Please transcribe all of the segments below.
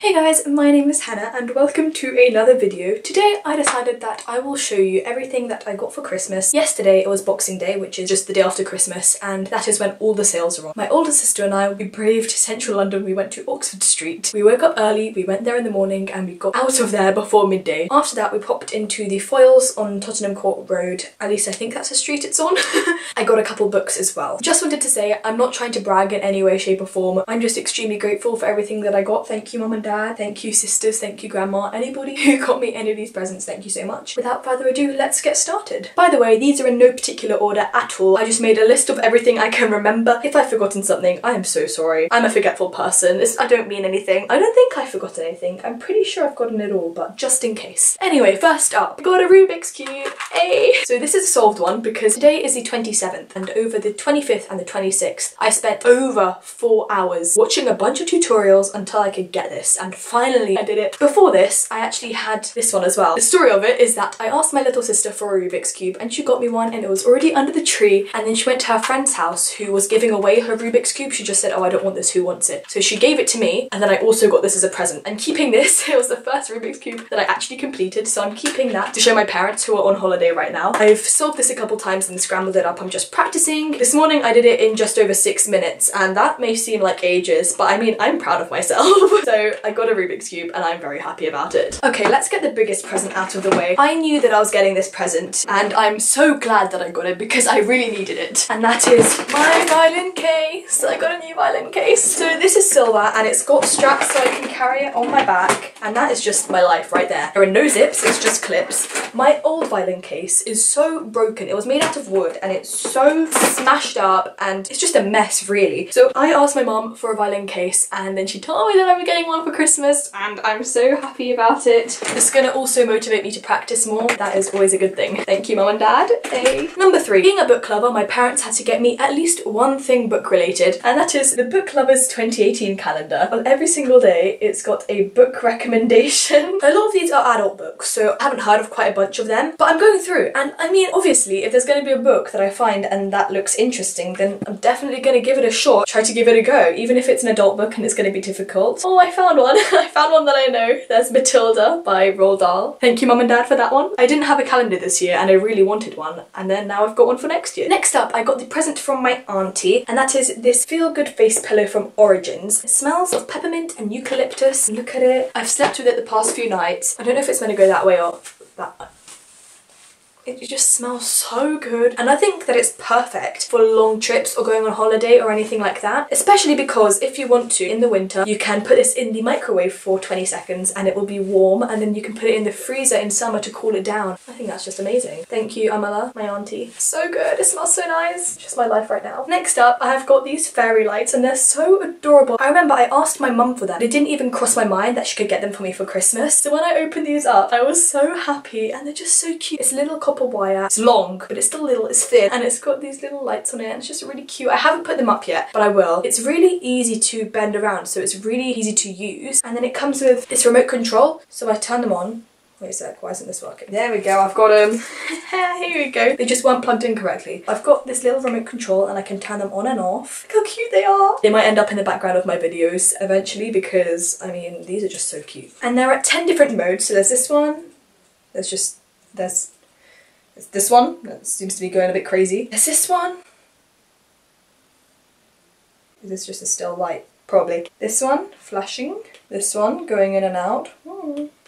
Hey guys, my name is Hannah and welcome to another video. Today I decided that I will show you everything that I got for Christmas. Yesterday it was Boxing Day, which is just the day after Christmas, and that is when all the sales are on. My older sister and I, we braved central London. We went to Oxford Street. We woke up early, we went there in the morning and we got out of there before midday. After that we popped into the Foyles on Tottenham Court Road. At least I think that's the street it's on. I got a couple books as well. Just wanted to say I'm not trying to brag in any way, shape or form. I'm just extremely grateful for everything that I got. Thank you mum and dad. Thank you sisters, thank you grandma, anybody who got me any of these presents, thank you so much. Without further ado, let's get started. By the way, these are in no particular order at all. I just made a list of everything I can remember. If I've forgotten something, I am so sorry. I'm a forgetful person. I don't mean anything. I don't think I've forgotten anything. I'm pretty sure I've gotten it all, but just in case. Anyway, first up, I got a Rubik's Cube. Hey! So this is a solved one because today is the 27th and over the 25th and the 26th, I spent over 4 hours watching a bunch of tutorials until I could get this, and finally I did it. Before this, I actually had this one as well. The story of it is that I asked my little sister for a Rubik's Cube and she got me one and it was already under the tree, and then she went to her friend's house who was giving away her Rubik's Cube. She just said, oh, I don't want this, who wants it? So she gave it to me and then I also got this as a present. And keeping this, it was the first Rubik's Cube that I actually completed, so I'm keeping that to show my parents who are on holiday right now. I've solved this a couple times and scrambled it up. I'm just practicing. This morning I did it in just over 6 minutes and that may seem like ages, but I mean, I'm proud of myself. So I got a Rubik's Cube and I'm very happy about it. Okay, let's get the biggest present out of the way. I knew that I was getting this present and I'm so glad that I got it because I really needed it. And that is my violin case. I got a new violin case. So this is silver and it's got straps so I can carry it on my back, and that is just my life right there. There are no zips, it's just clips. My old violin case is so broken. It was made out of wood and it's so smashed up and it's just a mess really. So I asked my mom for a violin case and then she told me that I was getting one for Christmas, and I'm so happy about it. It's gonna also motivate me to practice more. That is always a good thing. Thank you mum and dad. Hey. Number 3. Being a book lover, my parents had to get me at least one thing book related, and that is the Book Lovers 2018 calendar. On every single day it's got a book recommendation. A lot of these are adult books, so I haven't heard of quite a bunch of them, but I'm going through, and I mean obviously if there's going to be a book that I find and that looks interesting, then I'm definitely going to give it a shot, try to give it a go, even if it's an adult book and it's going to be difficult. Oh, I found one. I found one that I know. There's Matilda by Roald Dahl. Thank you mum and dad for that one. I didn't have a calendar this year and I really wanted one, and then now I've got one for next year. Next up, I got the present from my auntie, and that is this feel-good face pillow from Origins. It smells of peppermint and eucalyptus. Look at it. I've slept with it the past few nights. I don't know if it's meant to go that way or that. It just smells so good, and I think that it's perfect for long trips or going on holiday or anything like that, especially because if you want to in the winter you can put this in the microwave for 20 seconds and it will be warm, and then you can put it in the freezer in summer to cool it down. I think that's just amazing. Thank you Amala, my auntie. So good, it smells so nice. It's just my life right now. Next up, I have got these fairy lights and they're so adorable. I remember I asked my mum for them. It didn't even cross my mind that she could get them for me for Christmas, so when I opened these up I was so happy, and they're just so cute. It's little copper wire. It's long, but it's still little, it's thin, and it's got these little lights on it, and it's just really cute. I haven't put them up yet, but I will. It's really easy to bend around, so it's really easy to use, and then it comes with this remote control, so I turn them on. Wait a sec, why isn't this working? There we go, I've got them. Here we go. They just weren't plugged in correctly. I've got this little remote control and I can turn them on and off. Look how cute they are. They might end up in the background of my videos eventually because, I mean, these are just so cute. And they're at 10 different modes, so there's this one, there's this one that seems to be going a bit crazy. There's this one. Is this just a still light? Probably. This one, flashing. This one, going in and out.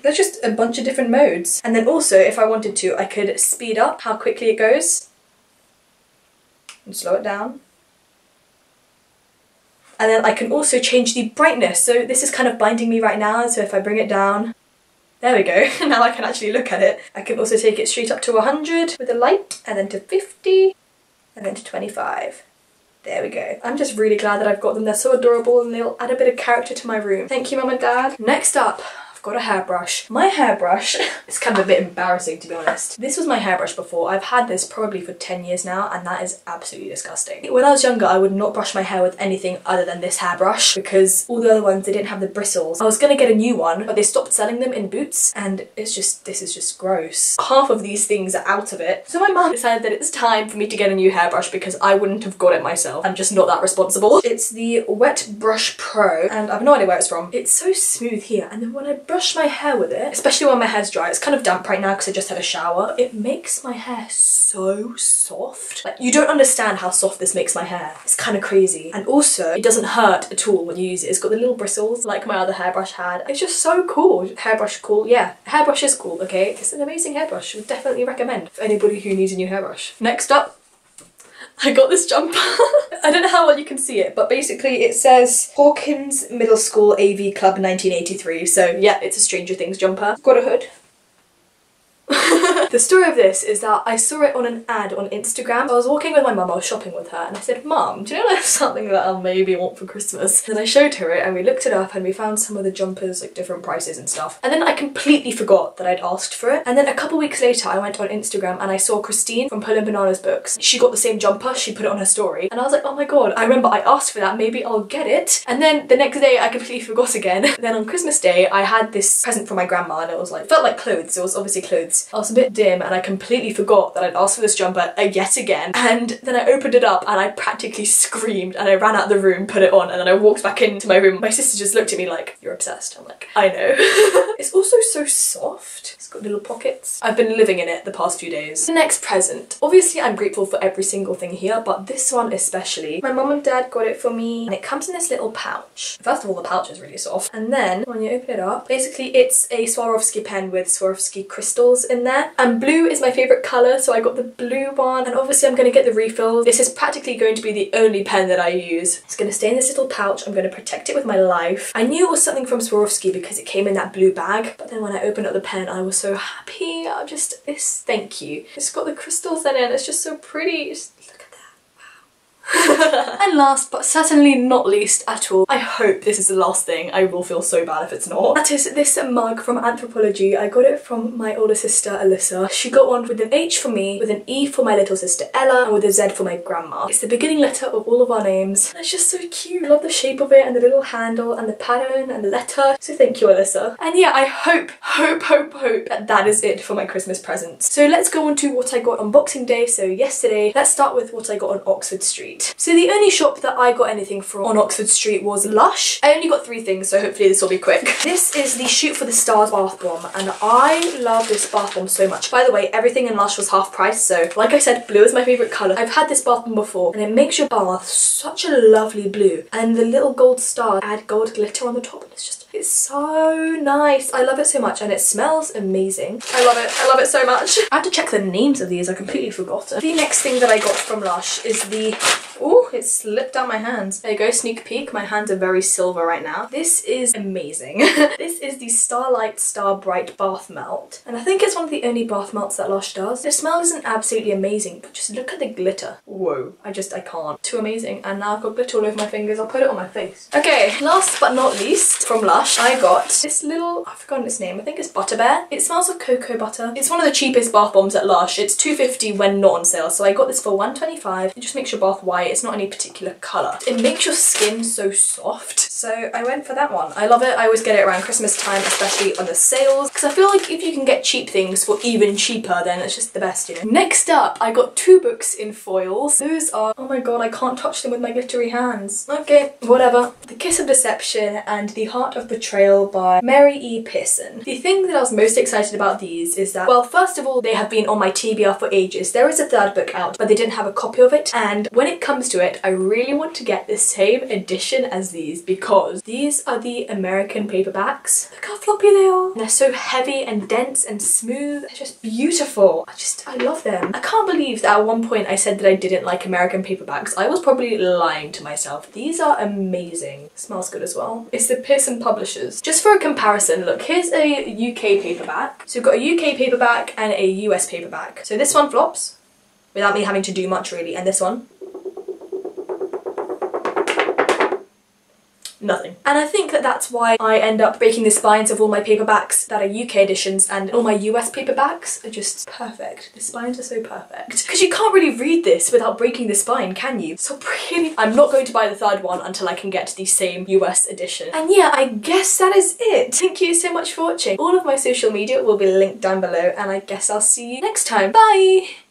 There's just a bunch of different modes. And then also, if I wanted to, I could speed up how quickly it goes and slow it down. And then I can also change the brightness. So this is kind of blinding me right now, so if I bring it down, there we go. Now I can actually look at it. I can also take it straight up to 100 with a light, and then to 50, and then to 25. There we go. I'm just really glad that I've got them. They're so adorable and they'll add a bit of character to my room. Thank you mum and dad. Next up, got a hairbrush. My hairbrush is kind of a bit embarrassing, to be honest. This was my hairbrush before. I've had this probably for 10 years now, and that is absolutely disgusting. When I was younger, I would not brush my hair with anything other than this hairbrush because all the other ones, they didn't have the bristles. I was gonna get a new one, but they stopped selling them in Boots, and this is just gross. Half of these things are out of it. So my mum decided that it's time for me to get a new hairbrush because I wouldn't have got it myself. I'm just not that responsible. It's the Wet Brush Pro, and I have no idea where it's from. It's so smooth here, and then when I brush my hair with it, especially when my hair's dry, it's kind of damp right now because I just had a shower, it makes my hair so soft. Like, you don't understand how soft this makes my hair. It's kind of crazy. And also, it doesn't hurt at all when you use it. It's got the little bristles like my other hairbrush had. It's just so cool. Hairbrush cool. Yeah, hairbrush is cool, okay? It's an amazing hairbrush. I would definitely recommend for anybody who needs a new hairbrush. Next up, I got this jumper. I don't know how well you can see it, but basically it says Hawkins Middle School AV Club 1983. So yeah, it's a Stranger Things jumper. Got a hood. The story of this is that I saw it on an ad on Instagram. I was walking with my mum, I was shopping with her, and I said, "Mum, do you know there's something that I'll maybe want for Christmas?" Then I showed her it and we looked it up and we found some of the jumpers, like different prices and stuff. And then I completely forgot that I'd asked for it. And then a couple weeks later I went on Instagram and I saw Christine from Athroneofbooks. She got the same jumper, she put it on her story. And I was like, oh my god, I remember I asked for that, maybe I'll get it. And then the next day I completely forgot again. Then on Christmas Day I had this present from my grandma and it was like, felt like clothes, it was obviously clothes. I was a bit dim and I completely forgot that I'd asked for this jumper yet again, and then I opened it up and I practically screamed and I ran out of the room, put it on, and then I walked back into my room. My sister just looked at me like, "You're obsessed." I'm like, I know. It's also so soft. It's got little pockets. I've been living in it the past few days. The next present. Obviously I'm grateful for every single thing here, but this one especially. My mum and dad got it for me and it comes in this little pouch. First of all, the pouch is really soft, and then when you open it up, basically it's a Swarovski pen with Swarovski crystals in there, and blue is my favourite colour, so I got the blue one, and obviously I'm going to get the refills. This is practically going to be the only pen that I use. It's going to stay in this little pouch. I'm going to protect it with my life. I knew it was something from Swarovski because it came in that blue bag, but then when I opened up the pen I was so happy. Thank you. It's got the crystals in it and it's just so pretty. Just look at that. And last but certainly not least at all, I hope this is the last thing, I will feel so bad if it's not, that is this mug from Anthropology. I got it from my older sister Alyssa. She got one with an H for me, with an E for my little sister Ella, and with a Z for my grandma. It's the beginning letter of all of our names. And it's just so cute. I love the shape of it and the little handle and the pattern and the letter. So thank you, Alyssa. And yeah, I hope that is it for my Christmas presents. So let's go on to what I got on Boxing Day, so yesterday. Let's start with what I got on Oxford Street. So the only shop that I got anything from on Oxford Street was Lush. I only got 3 things, so hopefully this will be quick. This is the Shoot for the Stars bath bomb, and I love this bath bomb so much. By the way, everything in Lush was half price, so like I said, blue is my favourite colour. I've had this bath bomb before, and it makes your bath such a lovely blue, and the little gold stars add gold glitter on the top, and it's so nice. I love it so much, and it smells amazing. I love it so much. I have to check the names of these, I completely forgotten. The next thing that I got from Lush is the, oh, it slipped down my hands. There you go, sneak peek. My hands are very silver right now. This is amazing. This is the Starlight Star Bright Bath Melt, and I think it's one of the only bath melts that Lush does. The smell isn't absolutely amazing, but just look at the glitter. Whoa, I can't. Too amazing. And now I've got glitter all over my fingers. I'll put it on my face. Okay, last but not least, from Lush, I got this little, I've forgotten its name, I think it's Butter Bear. It smells of cocoa butter. It's one of the cheapest bath bombs at Lush. It's £2.50 when not on sale, so I got this for £1.25. It just makes your bath white. It's not any particular colour. It makes your skin so soft, so I went for that one. I love it. I always get it around Christmas time, especially on the sales, because I feel like if you can get cheap things for even cheaper, then it's just the best, you know. Next up, I got 2 books in foils. Those are, oh my god, I can't touch them with my glittery hands. Okay, whatever. The Kiss of Deception and The Heart of Betrayal by Mary E. Pearson. The thing that I was most excited about these is that, well, first of all, they have been on my TBR for ages. There is a 3rd book out, but they didn't have a copy of it, and when it comes to it, I really want to get the same edition as these because these are the American paperbacks. Look how floppy they are. And they're so heavy and dense and smooth. They're just beautiful. I love them. I can't believe that at one point I said that I didn't like American paperbacks. I was probably lying to myself. These are amazing. Smells good as well. It's the Pearson Publishers. Just for a comparison, look, here's a UK paperback. So we've got a UK paperback and a US paperback. So this one flops without me having to do much really, and this one nothing. And I think that that's why I end up breaking the spines of all my paperbacks that are UK editions, and all my US paperbacks are just perfect. The spines are so perfect. Because you can't really read this without breaking the spine, can you? So really, I'm not going to buy the third one until I can get the same US edition. And yeah, I guess that is it. Thank you so much for watching. All of my social media will be linked down below, and I guess I'll see you next time. Bye!